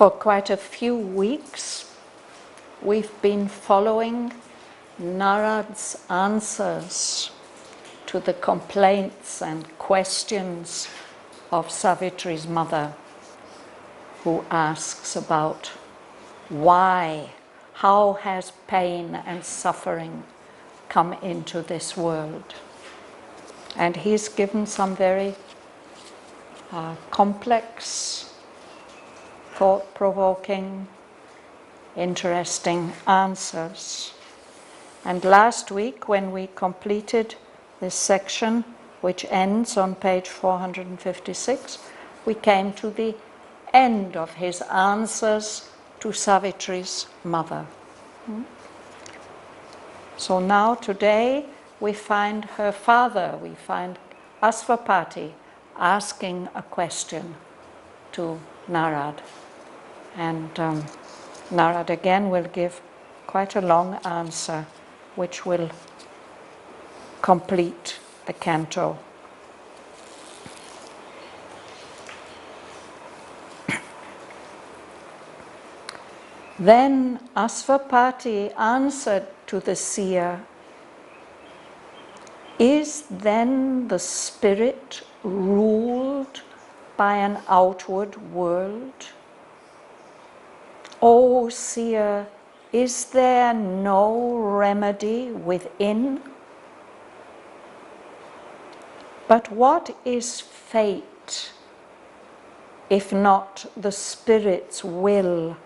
For quite a few weeks, we've been following Narad's answers to the complaints and questions of Savitri's mother, who asks about why, how has pain and suffering come into this world. And he's given some very complex, thought-provoking, interesting answers. And last week, when we completed this section, which ends on page 456, we came to the end of his answers to Savitri's mother. So now, today, we find her father, we find Asvapati asking a question to Narad. And Narad again will give quite a long answer, which will complete the canto. Then Asvapati answered to the seer, "Is then the spirit ruled by an outward world? O seer, is there no remedy within? But what is fate, if not the spirit's will,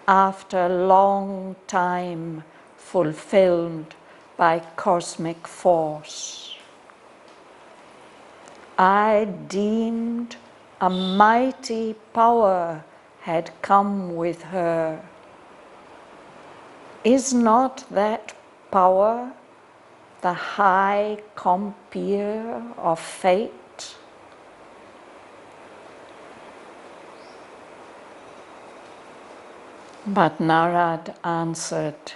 after a long time fulfilled by cosmic force? I deemed a mighty power had come with her. Is not that power the high compeer of fate?" But Narad answered,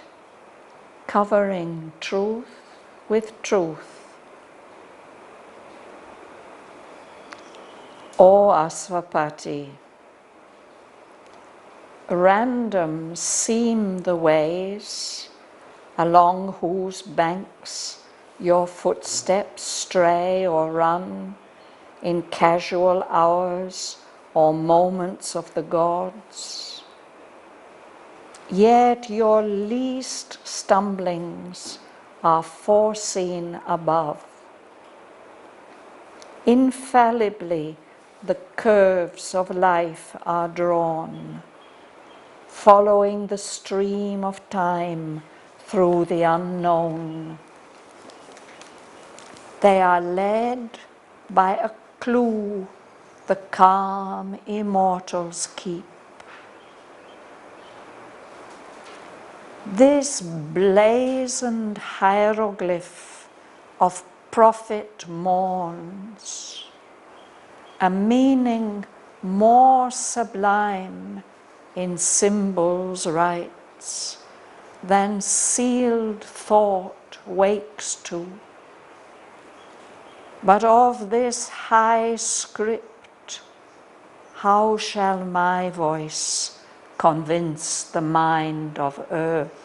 covering truth with truth, "O Asvapati, random seem the ways along whose banks your footsteps stray or run in casual hours or moments of the gods. Yet your least stumblings are foreseen above. Infallibly the curves of life are drawn, following the stream of time through the unknown. They are led by a clue the calm immortals keep. This blazoned hieroglyph of prophet mourns, a meaning more sublime in symbols writes than sealed thought wakes to. But of this high script, how shall my voice convince the mind of earth?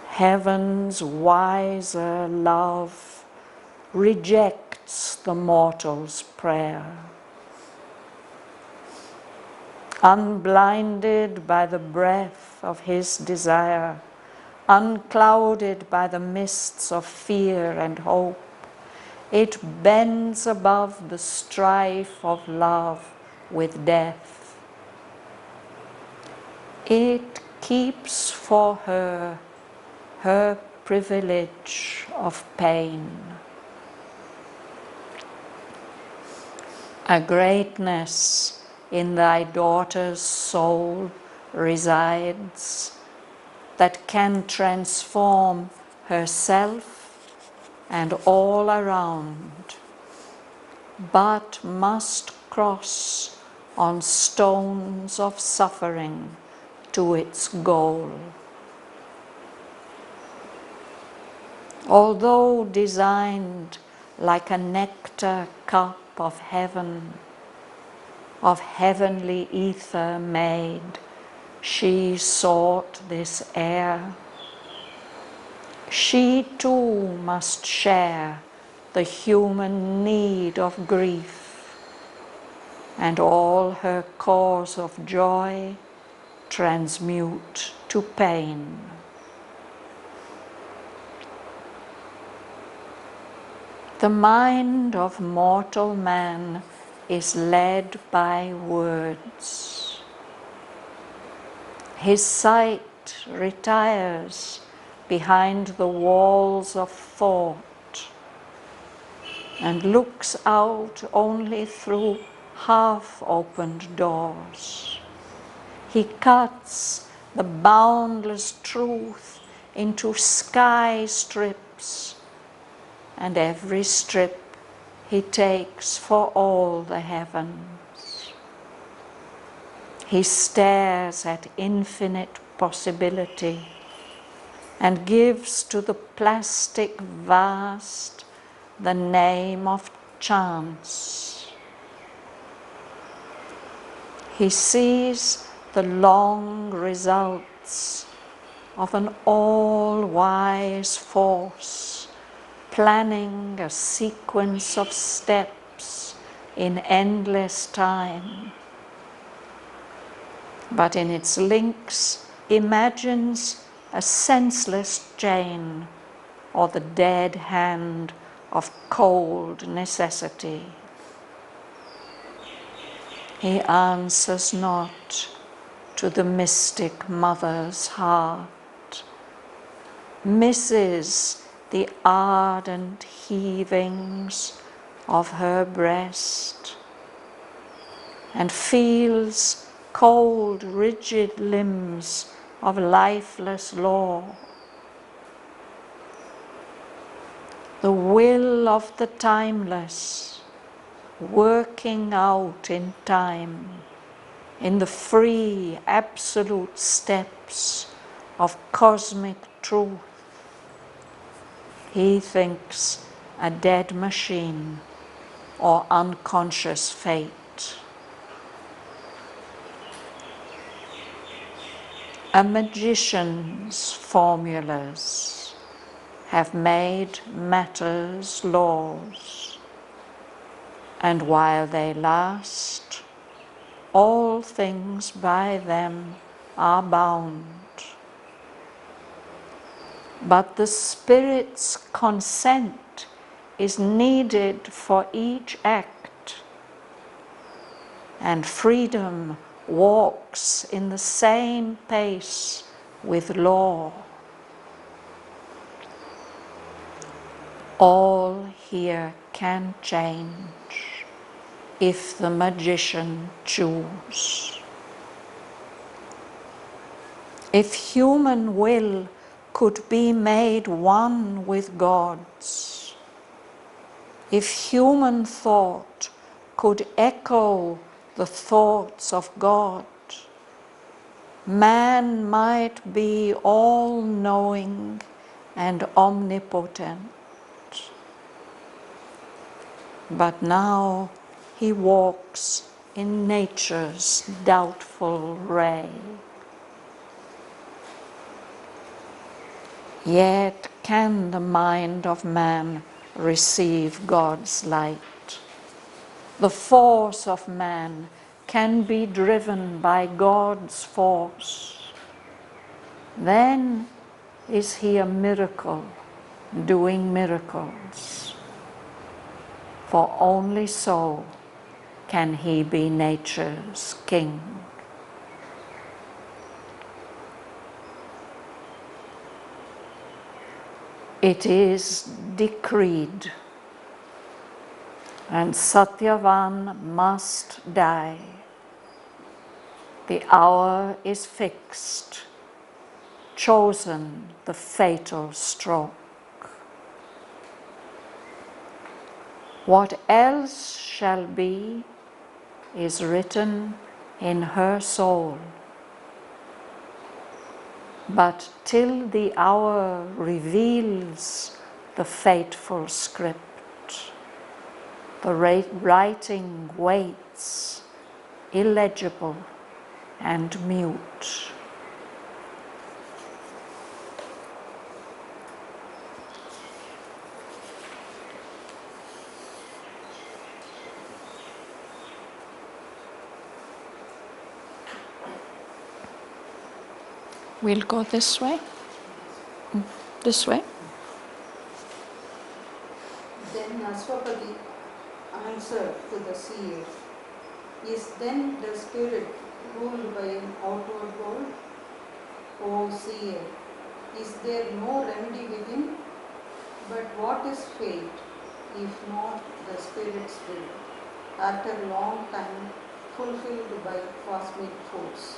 Heaven's wiser love rejects the mortal's prayer. Unblinded by the breath of his desire, unclouded by the mists of fear and hope, it bends above the strife of love with death. It keeps for her her privilege of pain. A greatness in thy daughter's soul resides that can transform herself and all around, but must cross on stones of suffering to its goal. Although designed like a nectar cup of heaven, of heavenly ether made, she sought this air. She too must share the human need of grief, and all her cause of joy transmute to pain. The mind of mortal man is led by words. His sight retires behind the walls of thought and looks out only through half-opened doors. He cuts the boundless truth into sky strips, and every strip he takes for all the heavens. He stares at infinite possibility and gives to the plastic vast the name of chance. He sees the long results of an all-wise force, planning a sequence of steps in endless time, but in its links imagines a senseless chain or the dead hand of cold necessity. He answers not to the mystic mother's heart, misses the ardent heavings of her breast, and feels cold, rigid limbs of lifeless law. The will of the timeless, working out in time, in the free, absolute steps of cosmic truth. He thinks a dead machine or unconscious fate. A magician's formulas have made matter's laws, and while they last, all things by them are bound. But the Spirit's consent is needed for each act, and freedom walks in the same pace with law. All here can change if the magician choose. If human will could be made one with God's, if human thought could echo the thoughts of God, man might be all-knowing and omnipotent. But now he walks in nature's doubtful ray. Yet can the mind of man receive God's light? The force of man can be driven by God's force. Then is he a miracle, doing miracles. For only so can he be nature's king. It is decreed, and Shraddhavan must die. The hour is fixed, chosen the fatal stroke. What else shall be is written in her soul. But till the hour reveals the fateful script, the writing waits illegible and mute. We'll go this way. This way. Then Aswapati answered to the seer, "Is then the spirit ruled by an outward world? O seer, is there no remedy within? But what is fate, if not the spirit's will, after a long time fulfilled by cosmic force?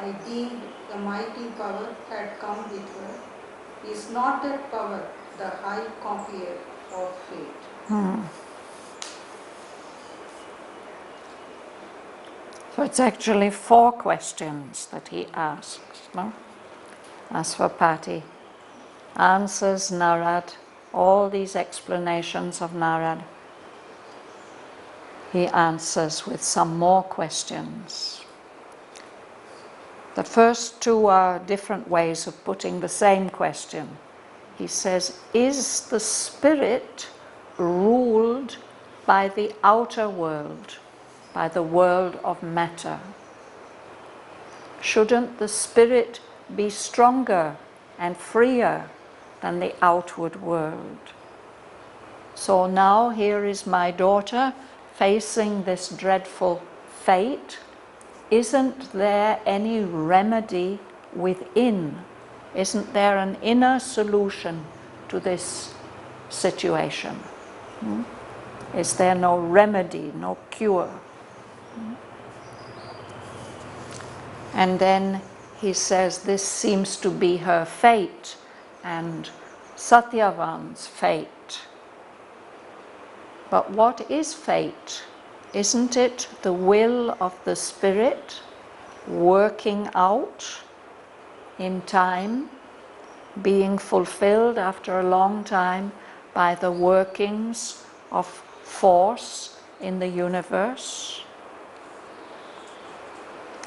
I deemed a mighty power had come with her. Is not that power the high compeer of fate?" So it's actually 4 questions that he asks. No? Aswapati answers Narad, all these explanations of Narad. He answers with some more questions. The first 2 are different ways of putting the same question. He says, is the spirit ruled by the outer world, by the world of matter? Shouldn't the spirit be stronger and freer than the outward world? So now here is my daughter facing this dreadful fate. Isn't there any remedy within? Isn't there an inner solution to this situation? Is there no remedy, no cure? And then he says this seems to be her fate and Satyavan's fate. But what is fate? Isn't it the will of the spirit working out in time, being fulfilled after a long time by the workings of force in the universe?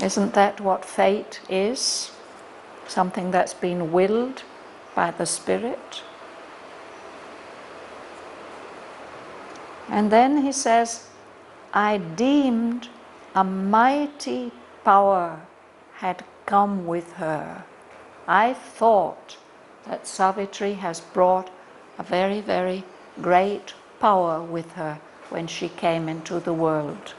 Isn't that what fate is? Something that's been willed by the spirit? And then he says, I deemed a mighty power had come with her. I thought that Savitri has brought a very, very great power with her when she came into the world.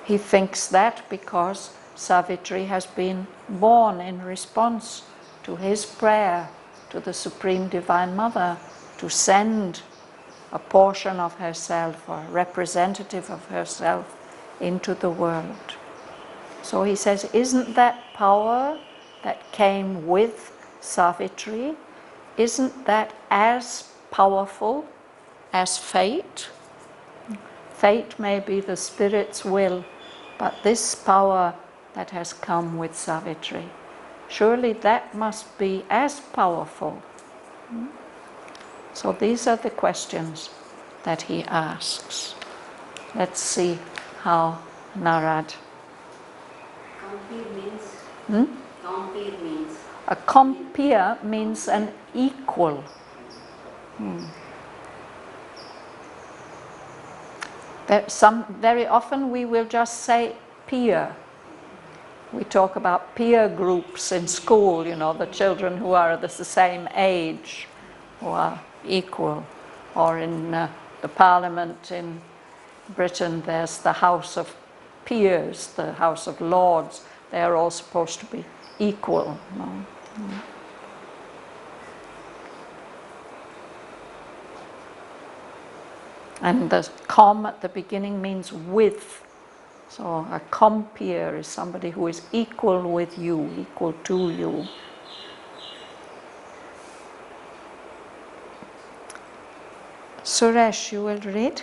He thinks that because Savitri has been born in response to his prayer to the Supreme Divine Mother to send a portion of herself or a representative of herself into the world. So he says, isn't that power that came with Savitri, isn't that as powerful as fate? Fate may be the spirit's will, but this power that has come with Savitri, surely that must be as powerful. So these are the questions that he asks. Let's see how Narad. Compare means? Compare means? A compeer means an equal. Very often we will just say peer. We talk about peer groups in school, you know, the children who are the same age, who are equal. Or in the Parliament in Britain, there's the House of Peers, the House of Lords. They are all supposed to be equal. No? And the com at the beginning means with. So a compeer is somebody who is equal with you, equal to you. Suresh, you will read.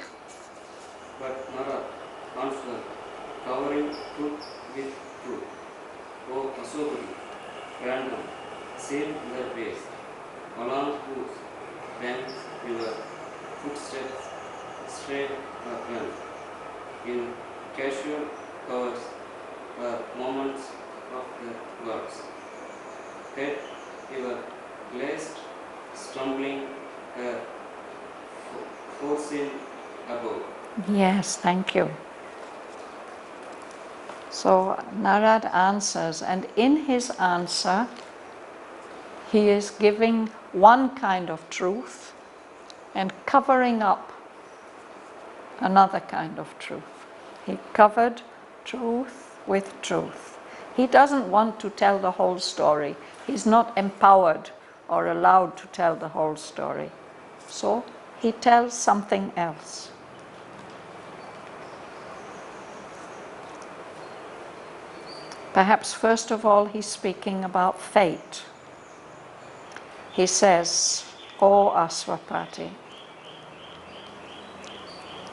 But Nara answered, covering truth with truth. O Aswapati, random, sail their ways, along whose banks your footsteps stray or run. in casual hours or moments of the gods. That your last stumbling forcing above. Yes, thank you. So Narad answers, and in his answer, he is giving one kind of truth and covering up another kind of truth. He covered truth with truth. He doesn't want to tell the whole story. He's not empowered or allowed to tell the whole story. So he tells something else. Perhaps first of all he's speaking about fate. He says, O Aswapati,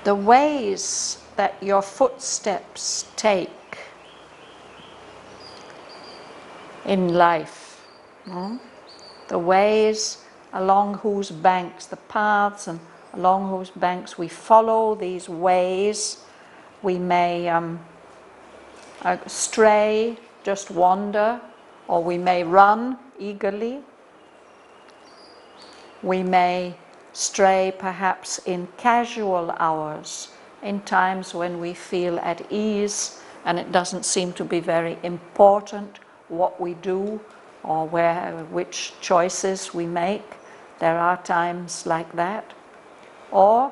the ways that your footsteps take in life, the ways along whose banks, the paths and along whose banks we follow these ways, we may stray, just wander, or we may run eagerly. We may stray perhaps in casual hours, in times when we feel at ease and it doesn't seem to be very important what we do or which choices we make. There are times like that. Or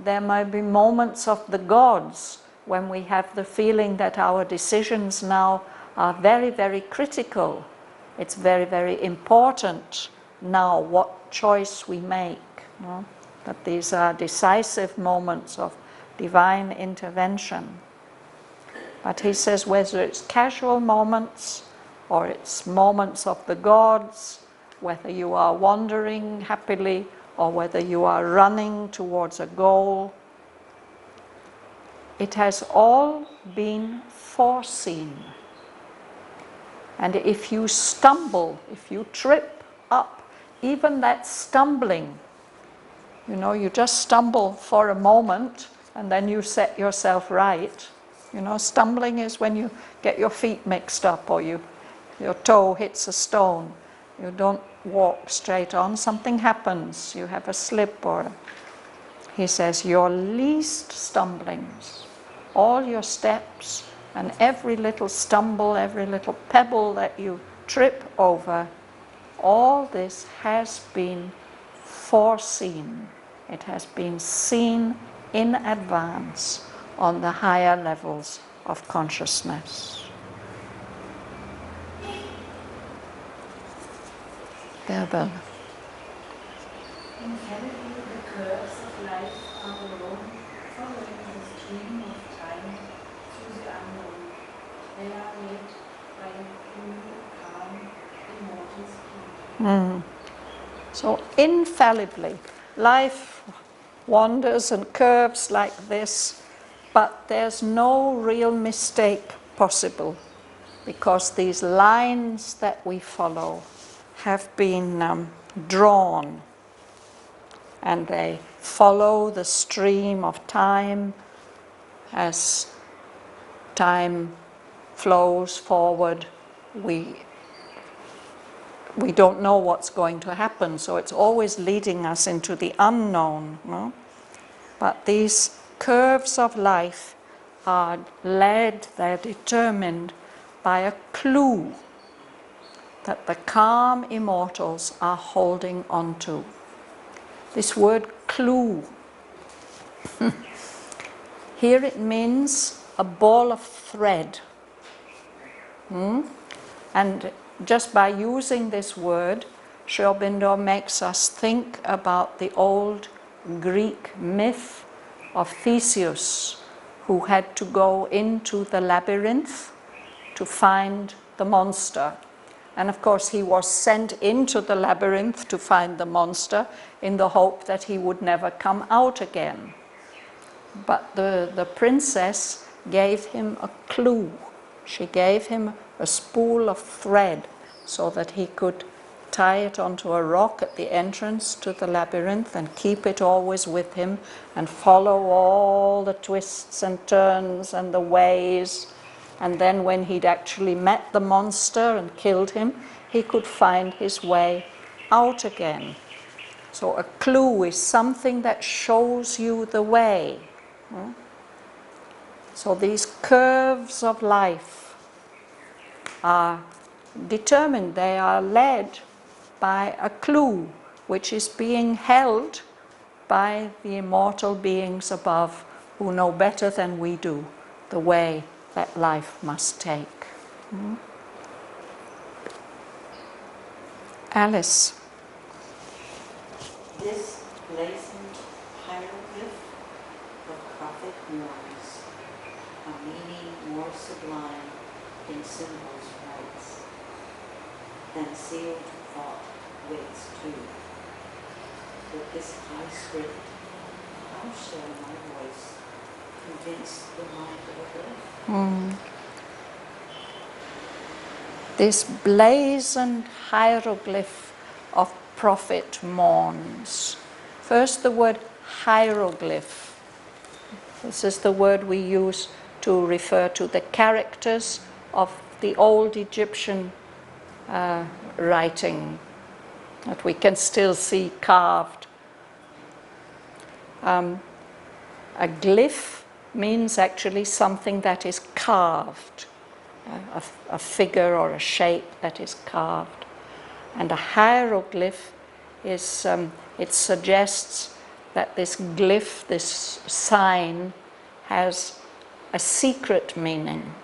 there might be moments of the gods when we have the feeling that our decisions now are very, very critical. It's very, very important now what choice we make. That these are decisive moments of divine intervention. But he says whether it's casual moments or it's moments of the gods, whether you are wandering happily or whether you are running towards a goal, it has all been foreseen. And if you stumble, if you trip up, even that stumbling, you just stumble for a moment and then you set yourself right. Stumbling is when you get your feet mixed up or your toe hits a stone. You don't walk straight on, something happens, you have a slip or... He says your least stumblings, all your steps and every little stumble, every little pebble that you trip over, all this has been foreseen. It has been seen in advance on the higher levels of consciousness. Bärbel. Inherently, the curves of life are the road following the stream of time through the unknown. They are made by a cool, calm, immortal spirit. So infallibly, life wanders and curves like this, but there's no real mistake possible because these lines that we follow have been drawn and they follow the stream of time. As time flows forward, we don't know what's going to happen, so it's always leading us into the unknown. No? But these curves of life are led, they're determined by a clue that the calm immortals are holding on to. This word clue, here it means a ball of thread. And just by using this word, Sri Aurobindo makes us think about the old Greek myth of Theseus, who had to go into the labyrinth to find the monster. And of course he was sent into the labyrinth to find the monster in the hope that he would never come out again. But the princess gave him a clue. She gave him a spool of thread so that he could tie it onto a rock at the entrance to the labyrinth and keep it always with him and follow all the twists and turns and the ways. And then when he'd actually met the monster and killed him, he could find his way out again. So a clue is something that shows you the way. So these curves of life are determined, they are led by a clue which is being held by the immortal beings above who know better than we do the way that life must take. Alice. This blazoned hieroglyph of prophet warns, a meaning more sublime in symbols writes, than sealed thought waits too. With this high script, how shall my voice convince the mind of a glyph? This blazoned hieroglyph of prophet mourns. First, the word hieroglyph. This is the word we use to refer to the characters of the old Egyptian writing that we can still see carved. A glyph means actually something that is carved, a figure or a shape that is carved. And a hieroglyph is, it suggests that this glyph, this sign, has a secret meaning.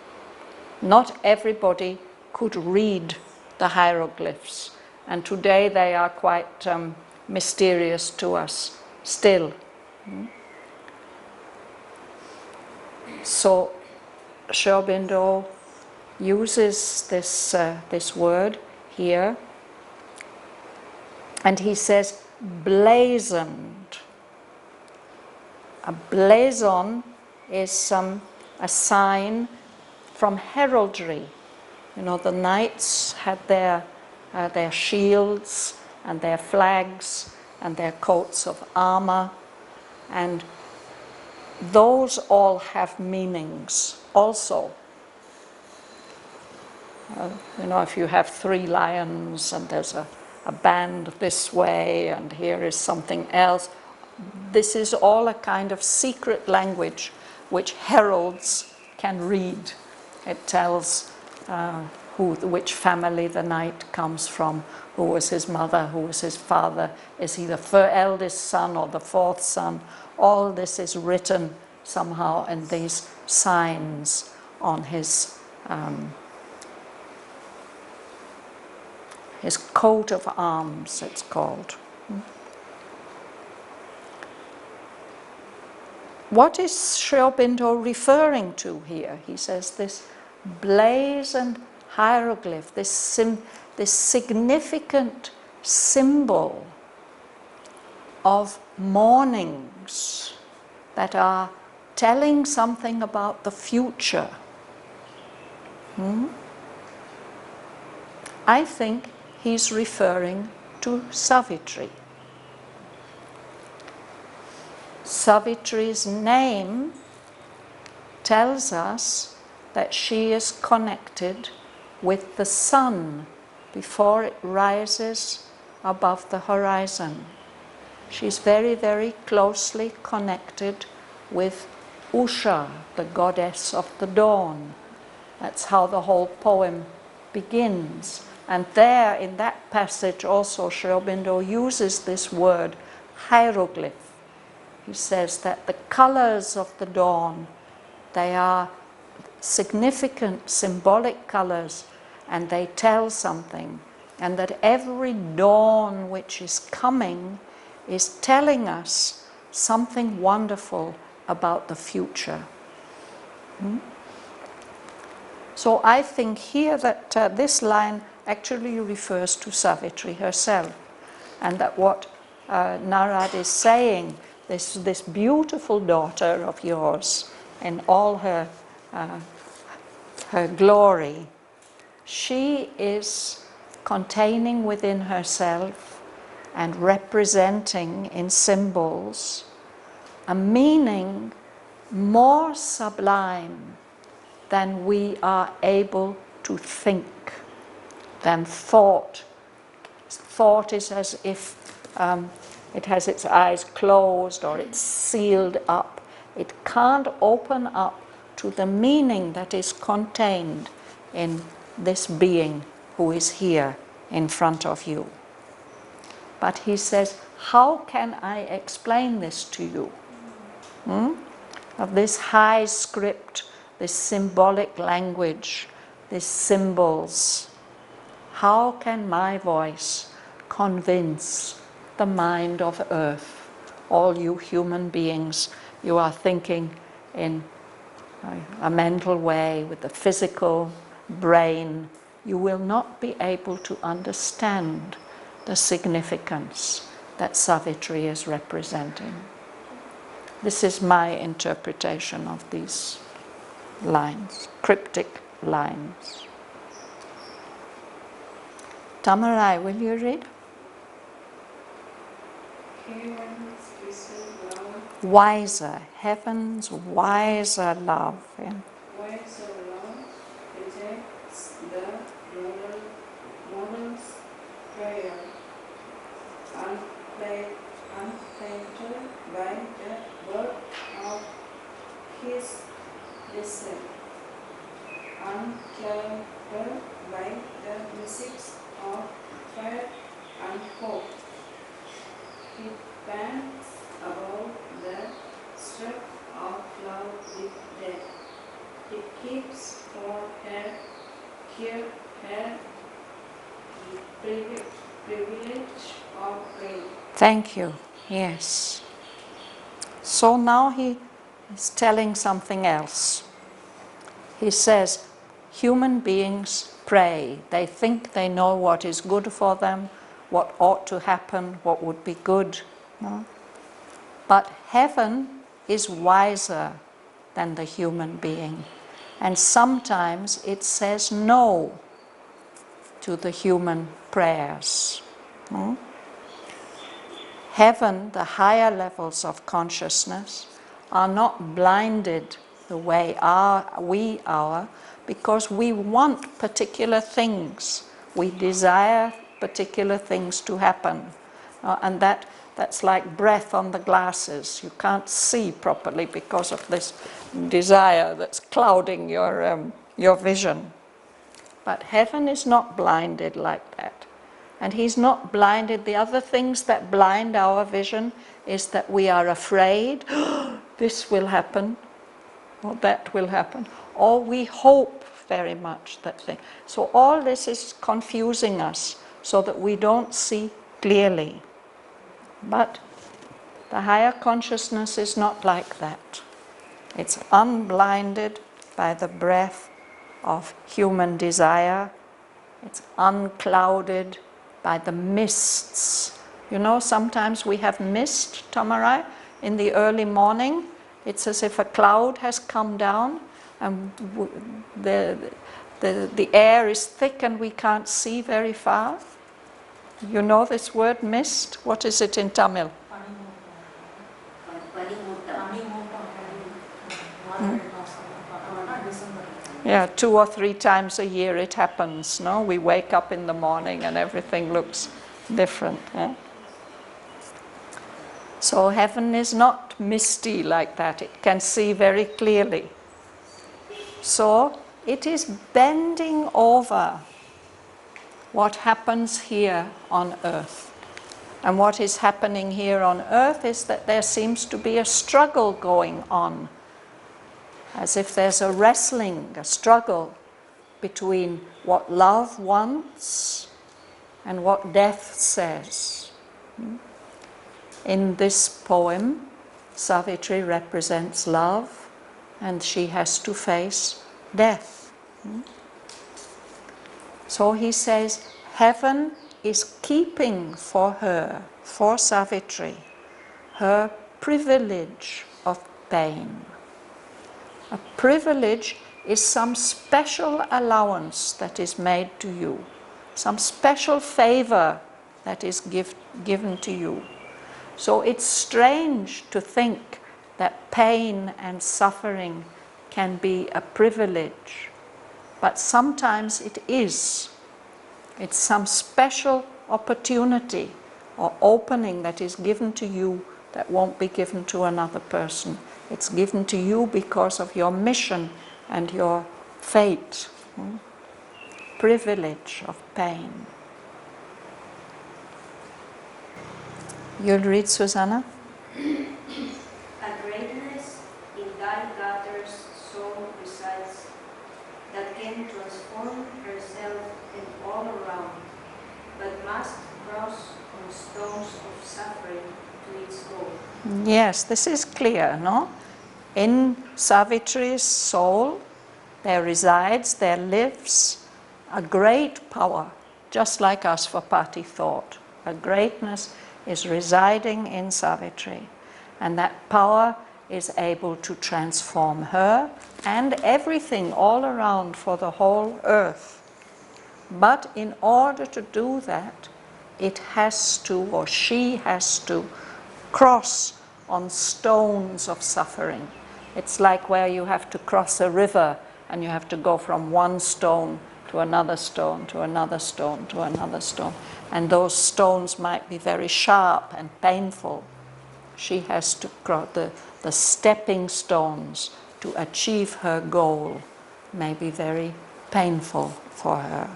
Not everybody could read the hieroglyphs, and today they are quite mysterious to us still. So Sri Aurobindo uses this word here, and he says blazoned. A blazon is a sign from heraldry. You know, the knights had their shields and their flags and their coats of armor, and those all have meanings also. You know, if you have 3 lions and there's a band this way and here is something else, this is all a kind of secret language which heralds can read. It tells which family the knight comes from, who was his mother, who was his father, is he the eldest son or the 4th son. All this is written somehow in these signs on his coat of arms, it's called. What is Sri Aurobindo referring to here? He says this blazoned hieroglyph, this significant symbol of mournings that are telling something about the future. I think he's referring to Savitri. Savitri's name tells us that she is connected with the sun before it rises above the horizon. She's very, very closely connected with Usha, the goddess of the dawn. That's how the whole poem begins. And there, in that passage also, Sri Aurobindo uses this word, hieroglyph. He says that the colors of the dawn, they are significant, symbolic colors, and they tell something. And that every dawn which is coming is telling us something wonderful about the future. So I think here that this line actually refers to Savitri herself, and that what Narad is saying, this beautiful daughter of yours in all her glory, she is containing within herself and representing in symbols a meaning more sublime than we are able to think, than thought. Thought is as if it has its eyes closed or it's sealed up. It can't open up to the meaning that is contained in this being who is here in front of you. But he says, how can I explain this to you? Of this high script, this symbolic language, these symbols. How can my voice convince the mind of earth? All you human beings, you are thinking in a mental way with the physical brain. You will not be able to understand the significance that Savitri is representing. This is my interpretation of these lines, cryptic lines. Tamarai, will you read? Wiser, heaven's wiser love. Yeah. Wiser love rejects the model's prayer, unfettered by the word of his descent, unclouded by the mystics of fire and hope. He pants above the strip of love with death. It keeps for her cure her privilege of pain. Thank you. Yes. So now he is telling something else. He says, human beings pray. They think they know what is good for them, what ought to happen, what would be good. No? But heaven is wiser than the human being. And sometimes it says no to the human prayers. No? Heaven, the higher levels of consciousness, are not blinded the way we are, because we want particular things. We desire particular things to happen. And that's like breath on the glasses. You can't see properly because of this desire that's clouding your vision. But heaven is not blinded like that. And he's not blinded. The other things that blind our vision is that we are afraid, this will happen, or that will happen. Or we hope very much that thing. So all this is confusing us so that we don't see clearly. But the higher consciousness is not like that. It's unblinded by the breath of human desire. It's unclouded by the mists. You know, sometimes we have mist, Tamarai, in the early morning. It's as if a cloud has come down and the air is thick and we can't see very far. You know this word mist? What is it in Tamil? Yeah, 2 or 3 times a year it happens, no? We wake up in the morning and everything looks different. Yeah? So heaven is not misty like that. It can see very clearly. So it is bending over what happens here on earth. And what is happening here on earth is that there seems to be a struggle going on, as if there's a wrestling, a struggle between what love wants and what death says. In this poem, Savitri represents love, and she has to face death. So he says, heaven is keeping for her, for Savitri, her privilege of pain. A privilege is some special allowance that is made to you. some special favor that is given to you. So it's strange to think that pain and suffering can be a privilege, but sometimes it is. It's some special opportunity or opening that is given to you that won't be given to another person. It's given to you because of your mission and your fate. Privilege of pain. You'll read, Susanna? A greatness in thy daughter's soul resides that can transform herself and all around, but must cross on stones of suffering to its goal. Yes, this is clear, no? In Savitri's soul, there resides, there lives a great power, just like Asvapati thought. A greatness is residing in Savitri, and that power is able to transform her and everything all around for the whole earth. But in order to do that, it has to, or she has to, cross on stones of suffering. It's like where you have to cross a river and you have to go from one stone to another stone, to another stone, to another stone. And those stones might be very sharp and painful. She has to cross the stepping stones to achieve her goal, may be very painful for her.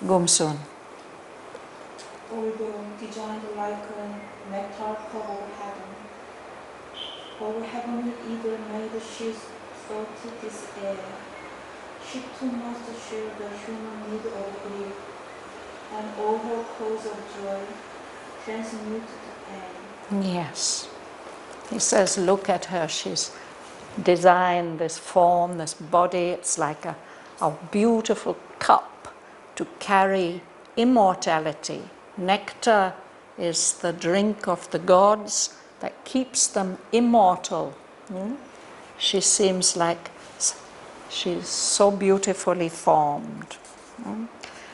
Gumsun. Although designed like a nectar covered heaven, all heavenly either made she thought this air. She too must share the human need of grief, and all her cause of joy transmute to pain. Yes. He says, look at her, she's designed this form, this body, it's like a beautiful cup to carry immortality. Nectar is the drink of the gods that keeps them immortal. She seems like she's so beautifully formed.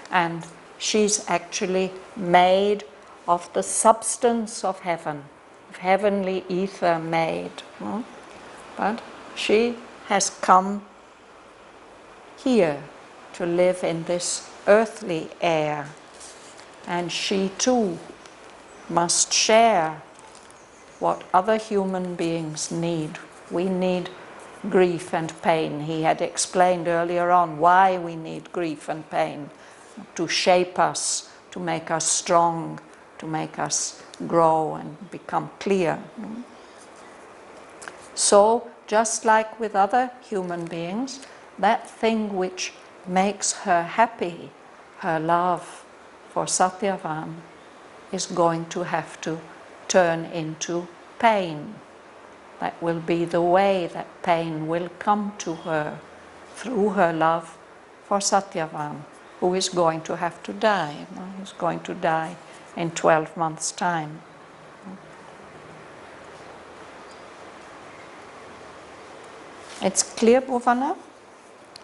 And she's actually made of the substance of heaven, of heavenly ether made. But she has come here to live in this earthly air. And she too must share what other human beings need. We need grief and pain. He had explained earlier on why we need grief and pain, to shape us, to make us strong, to make us grow and become clear. So, just like with other human beings, that thing which makes her happy, her love for Satyavan, is going to have to turn into pain. That will be the way that pain will come to her through her love for Satyavan, who is going to have to die. He's going to die in 12 months' time. It's clear, Bhavana?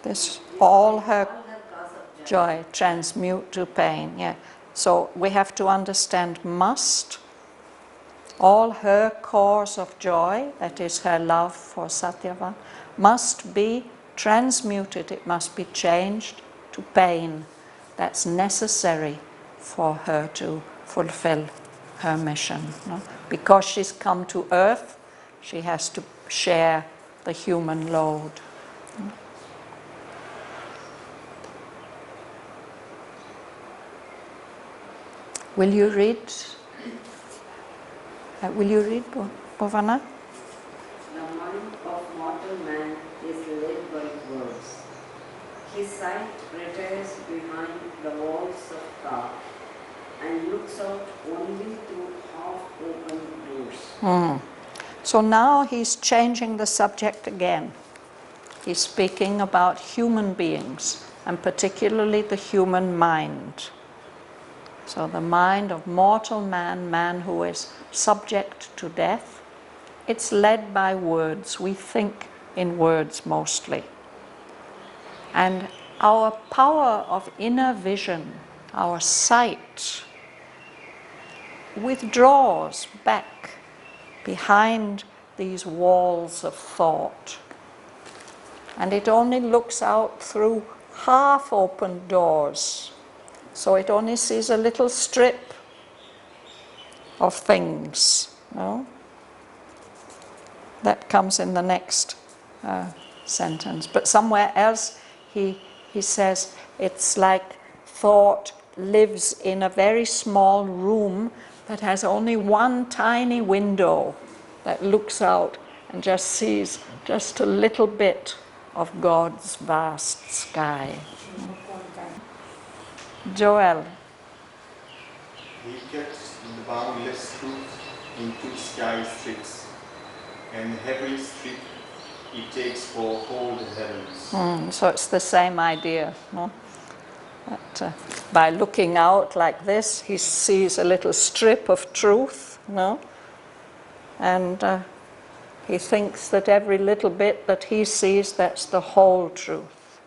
This all her joy transmute to pain. Yeah. So we have to understand must. All her cause of joy, that is her love for Satyavan, must be transmuted. It must be changed to pain. That's necessary for her to fulfill her mission. No? Because she's come to earth, she has to share the human load. Will you read? Bhavana? The mind of mortal man is led by words. His sight retires behind the walls of thought and looks out only through half-open doors. So now he's changing the subject again. He's speaking about human beings, and particularly the human mind. So the mind of mortal man, man who is subject to death, it's led by words. We think in words mostly. And our power of inner vision, our sight, withdraws back behind these walls of thought. And it only looks out through half-open doors. So it only sees a little strip of things. No? That comes in the next sentence. But somewhere else he says it's like thought lives in a very small room that has only one tiny window that looks out and just sees just a little bit of God's vast sky. Joel. He kept the boundless truth in two sky strips, and every strip he takes for whole heavens. So it's the same idea, no? That, by looking out like this, he sees a little strip of truth, no? And he thinks that every little bit that he sees, that's the whole truth.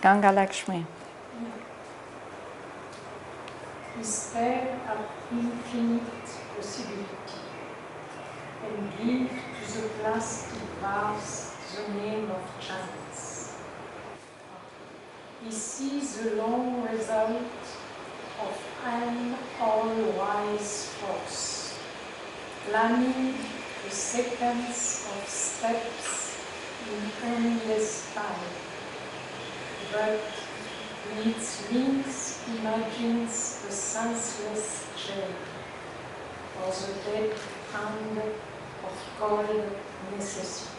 Ganga Lakshmi. Is there an infinite possibility, and give to the plastic vase the name of chance? He sees the long result of an all-wise force, planning the sequence of steps in endless time, but with its wings imagines the senseless chain, or the dead hand of cold necessity.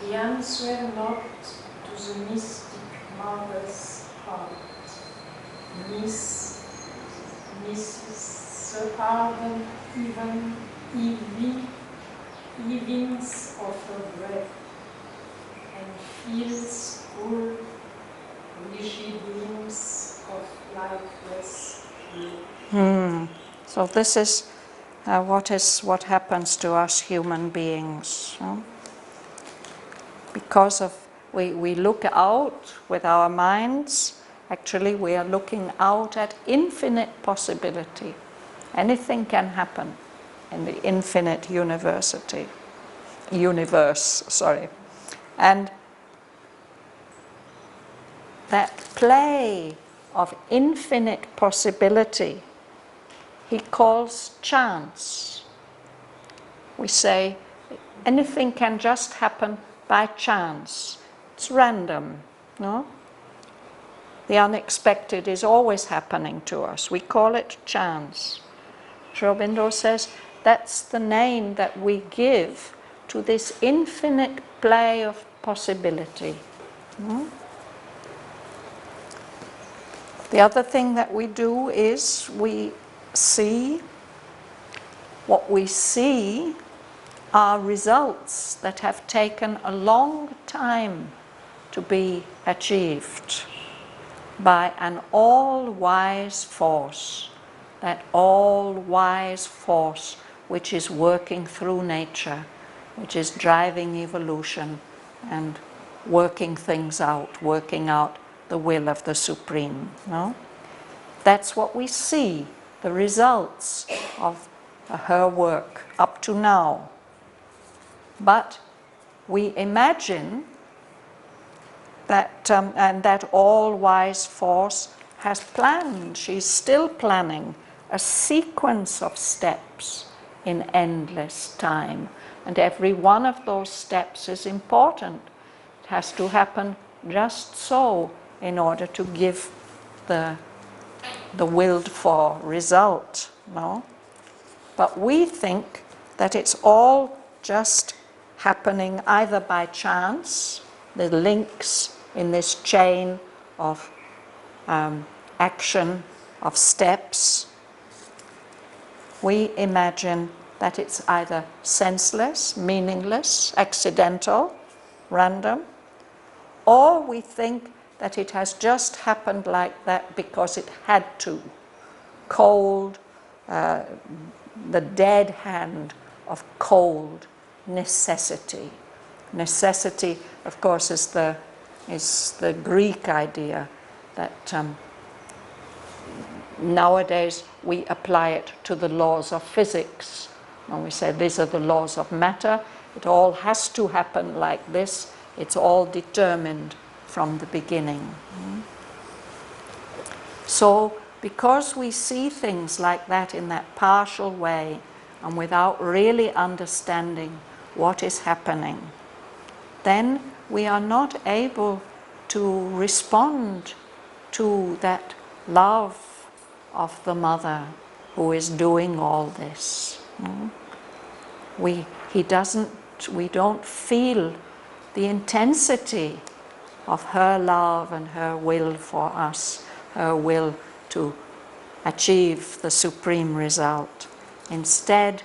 The answer not to the mystic mother's heart, misses the ardent evenings of her breath, and feels full rigid limbs of lifeless will. So this is what happens to us human beings. No? Because of we look out with our minds, actually we are looking out at infinite possibility. Anything can happen in the infinite universe. And that play of infinite possibility he calls chance. We say anything can just happen by chance. It's random, no? The unexpected is always happening to us. We call it chance. Sri Aurobindo says that's the name that we give to this infinite play of possibility. No? The other thing that we do is we see, what we see are results that have taken a long time to be achieved by an all-wise force, that all-wise force which is working through nature, which is driving evolution and working things out, working out the will of the Supreme. No? That's what we see, the results of her work up to now. But we imagine that, and that all-wise force has planned, she's still planning a sequence of steps in endless time. And every one of those steps is important. It has to happen just so in order to give the willed for result. No? But we think that it's all just happening either by chance, the links in this chain of action, of steps. We imagine that it's either senseless, meaningless, accidental, random, or we think that it has just happened like that because it had to. Cold, the dead hand of cold necessity. necessity, of course, is the Greek idea that nowadays we apply it to the laws of physics. When we say these are the laws of matter, it all has to happen like this. It's all determined from the beginning. So, because we see things like that in that partial way and without really understanding what is happening, then we are not able to respond to that love of the mother who is doing all this. We don't feel the intensity of her love and her will for us, her will to achieve the supreme result. Instead,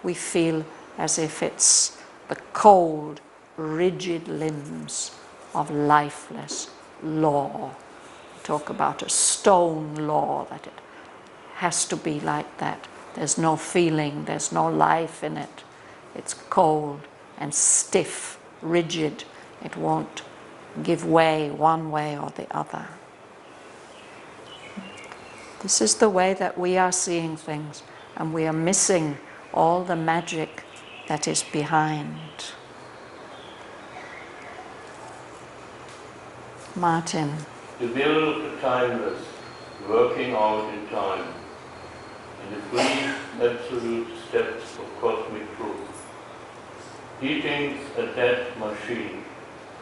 we feel as if it's the cold, rigid limbs of lifeless law. Talk about a stone law, that it has to be like that. There's no feeling, there's no life in it. It's cold and stiff, rigid. It won't give way one way or the other. This is the way that we are seeing things, and we are missing all the magic that is behind. Martin. The will of the timeless, working out in time, in the free, absolute steps of cosmic truth. He thinks a dead machine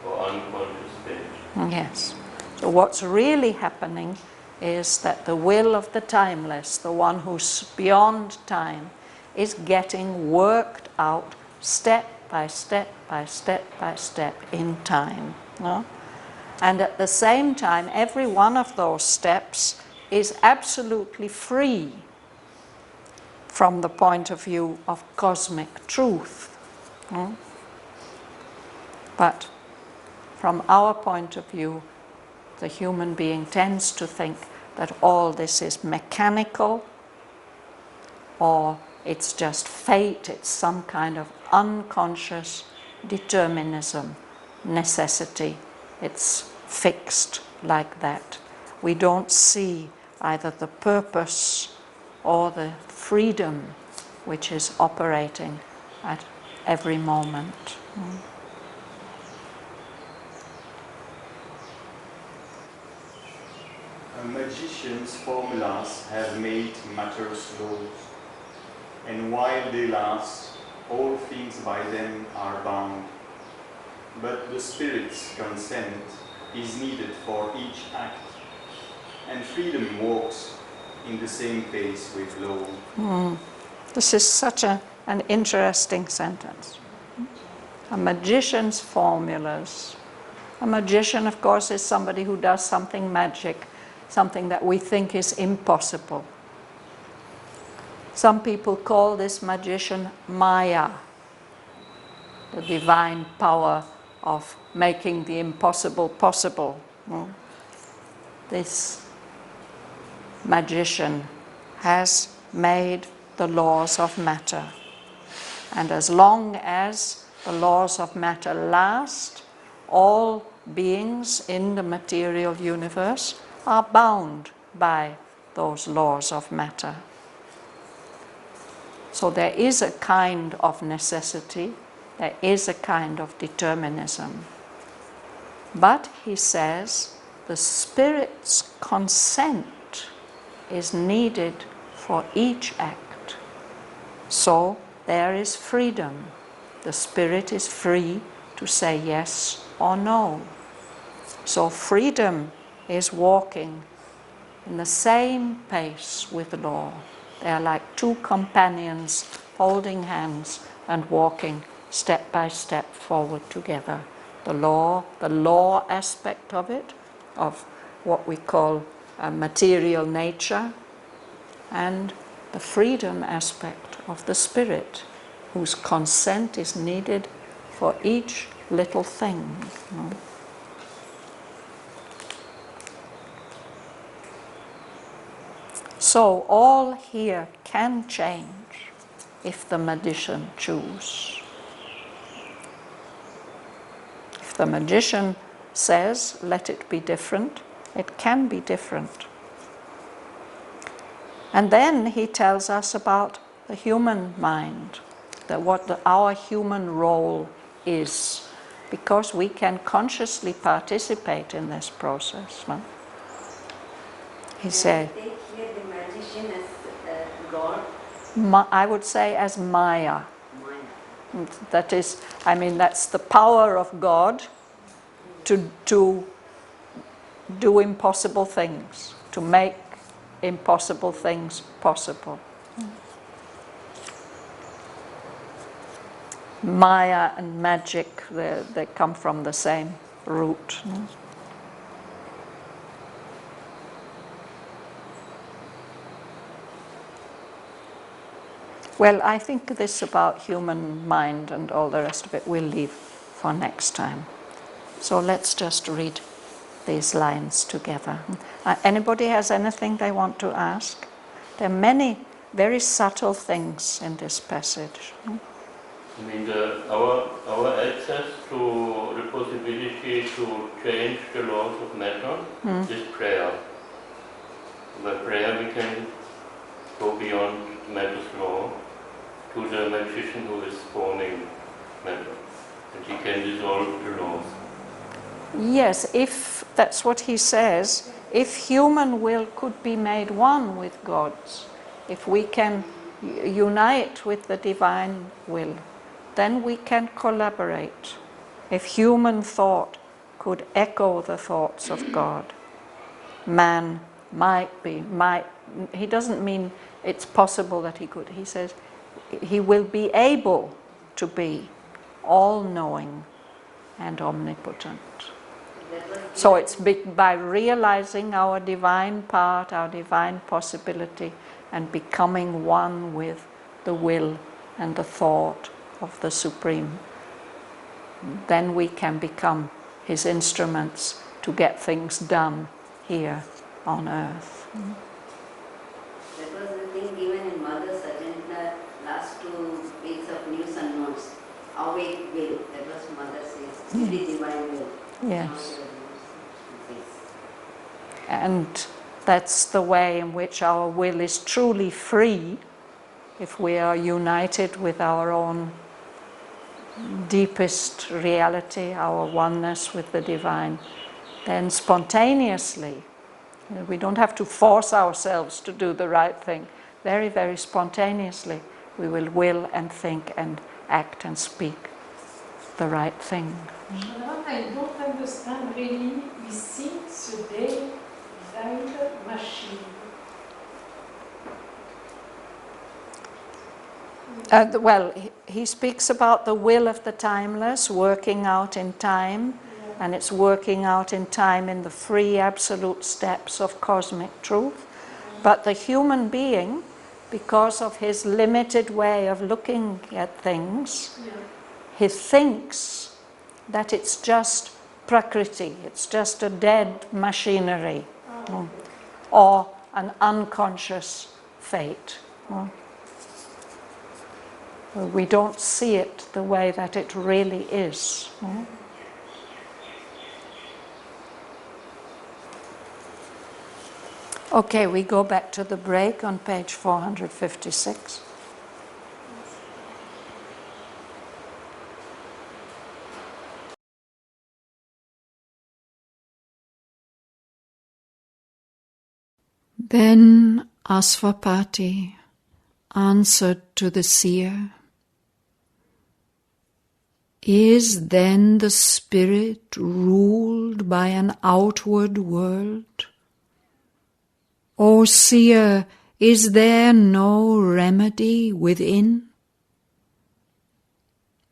or unconscious state. Yes. So what's really happening is that the will of the timeless, the one who's beyond time, is getting worked out step by step by step by step in time. No? And at the same time, every one of those steps is absolutely free from the point of view of cosmic truth. But from our point of view, the human being tends to think that all this is mechanical, or it's just fate, it's some kind of unconscious determinism, necessity. It's fixed like that. We don't see either the purpose or the freedom which is operating at every moment. A magician's formulas have made matters laws, and while they last, all things by them are bound. But the Spirit's consent is needed for each act, and freedom walks in the same pace with law. This is such an interesting sentence. A magician's formulas. A magician, of course, is somebody who does something magic, something that we think is impossible. Some people call this magician Maya, the divine power of making the impossible possible. This magician has made the laws of matter. And as long as the laws of matter last, all beings in the material universe are bound by those laws of matter. So there is a kind of necessity, there is a kind of determinism. But, he says, the Spirit's consent is needed for each act. So there is freedom. The Spirit is free to say yes or no. So freedom is walking in the same pace with the law. They are like two companions holding hands and walking step by step forward together. The law aspect of it, of what we call material nature, and the freedom aspect of the Spirit, whose consent is needed for each little thing. So all here can change if the magician choose. If the magician says, let it be different, it can be different. And then he tells us about the human mind, our human role is, because we can consciously participate in this process. No? He said, They hear the magician as God. I would say as Maya. That is, that's the power of God to do impossible things, to make impossible things possible. Maya and magic, they come from the same root. Well, I think this about human mind and all the rest of it we'll leave for next time. So let's just read these lines together. Anybody has anything they want to ask? There are many very subtle things in this passage. Our access to the possibility to change the laws of matter is prayer. By prayer we can go beyond matter's law to the magician who is forming matter, and he can dissolve the laws. Yes, if that's what he says, if human will could be made one with God's, if we can unite with the divine will, then we can collaborate. If human thought could echo the thoughts of God, man might, he doesn't mean it's possible that he could, he says he will be able to be all-knowing and omnipotent. So it's by realizing our divine part, our divine possibility, and becoming one with the will and the thought of the Supreme, then we can become his instruments to get things done here on earth. That was the thing given in Mother's agenda last 2 weeks of news and notes. Awake will, that was Mother says, only divine will. Yes. And that's the way in which our will is truly free, if we are united with our own deepest reality, our oneness with the divine. Then spontaneously, we don't have to force ourselves to do the right thing. Very, very spontaneously, we will and think and act and speak the right thing. Shraddhavan, I don't understand really. We see today that machine. Well, he speaks about the will of the timeless working out in time, and it's working out in time in the free absolute steps of cosmic truth. But the human being, because of his limited way of looking at things, he thinks that it's just prakriti, it's just a dead machinery, or an unconscious fate. We don't see it the way that it really is. Okay, we go back to the break on page 456. Then Asvapati answered to the seer, "Is then the spirit ruled by an outward world? O seer, is there no remedy within?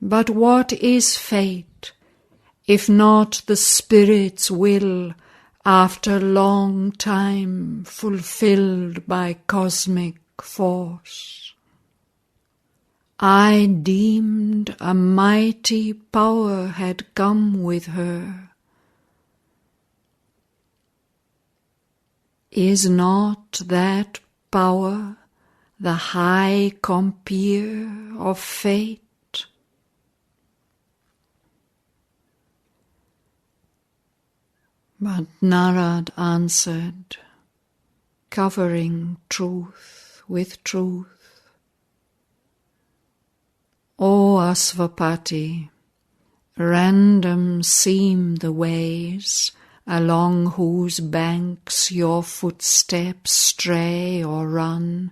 But what is fate, if not the spirit's will after long time fulfilled by cosmic force? I deemed a mighty power had come with her. Is not that power the high compeer of fate? But Narad answered, covering truth with truth, O Asvapati, random seem the ways along whose banks your footsteps stray or run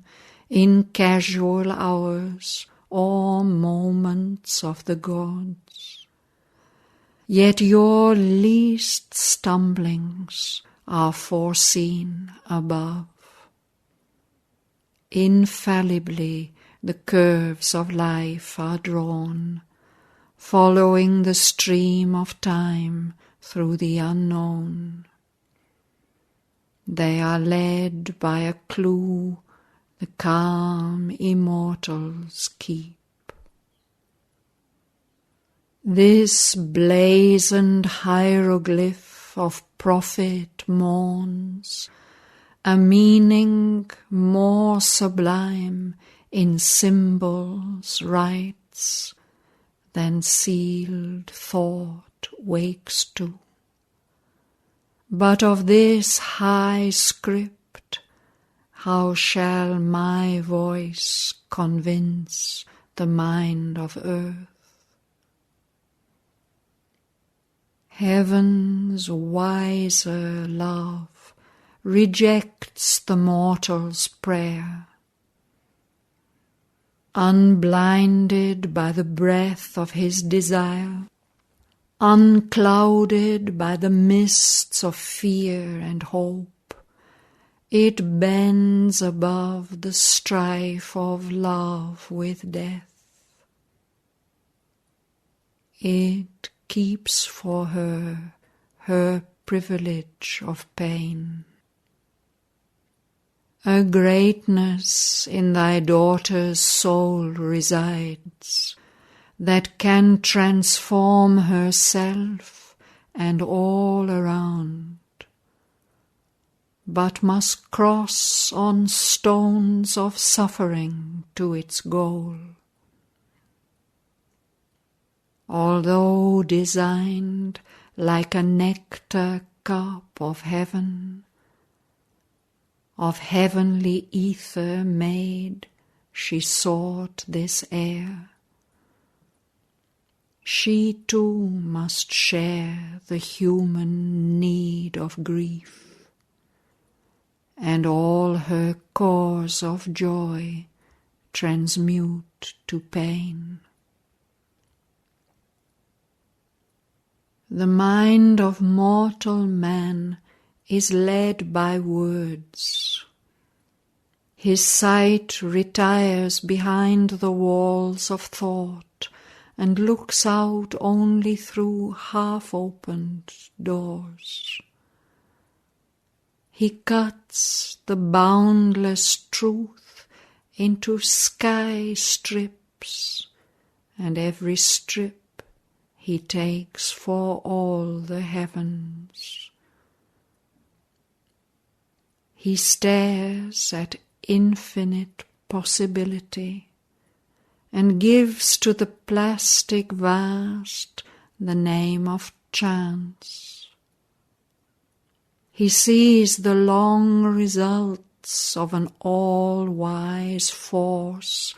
in casual hours or moments of the gods. Yet your least stumblings are foreseen above. Infallibly the curves of life are drawn, following the stream of time through the unknown. They are led by a clue the calm immortals keep. This blazoned hieroglyph of prophet mourns a meaning more sublime in symbols writes than sealed thought wakes to. But of this high script, how shall my voice convince the mind of earth? Heaven's wiser love rejects the mortal's prayer. Unblinded by the breath of his desire, unclouded by the mists of fear and hope, it bends above the strife of love with death. It keeps for her privilege of pain. A greatness in thy daughter's soul resides that can transform herself and all around, but must cross on stones of suffering to its goal. Although designed like a nectar cup of heaven, of heavenly ether made, she sought this air. She too must share the human need of grief, and all her cause of joy transmute to pain. The mind of mortal man is led by words. His sight retires behind the walls of thought and looks out only through half-opened doors. He cuts the boundless truth into sky strips, and every strip he takes for all the heavens. He stares at infinite possibility and gives to the plastic vast the name of chance. He sees the long results of an all-wise force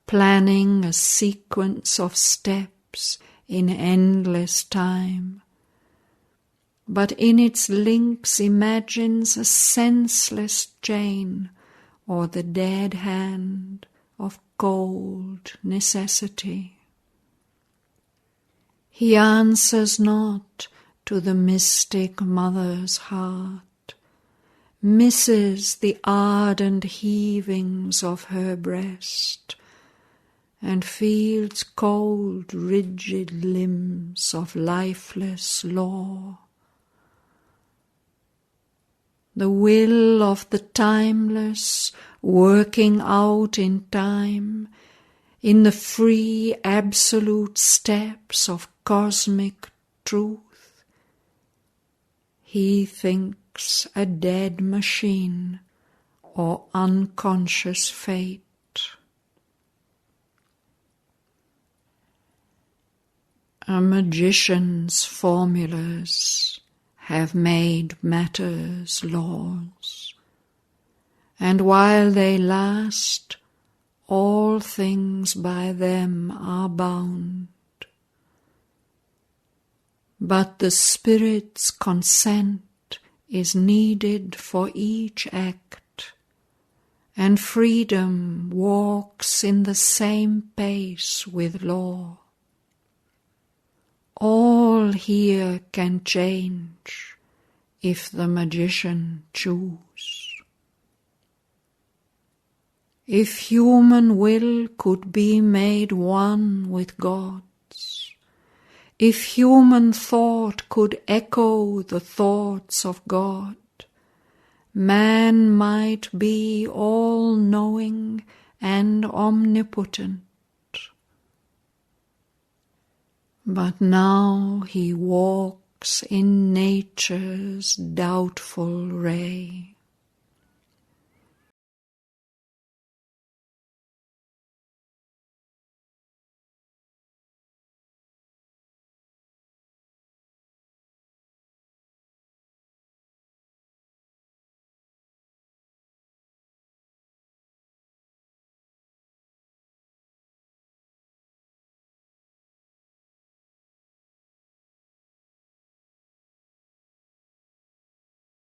planning a sequence of steps in endless time, but in its links imagines a senseless chain or the dead hand of cold necessity. He answers not to the mystic mother's heart, misses the ardent heavings of her breast, and feels cold, rigid limbs of lifeless law. The will of the timeless working out in time, in the free absolute steps of cosmic truth, he thinks a dead machine or unconscious fate. A magician's formulas have made matter's laws, and while they last, all things by them are bound. But the Spirit's consent is needed for each act, and freedom walks in the same pace with law. All here can change if the magician choose. If human will could be made one with God's, if human thought could echo the thoughts of God, man might be all-knowing and omnipotent. But now he walks in nature's doubtful ray.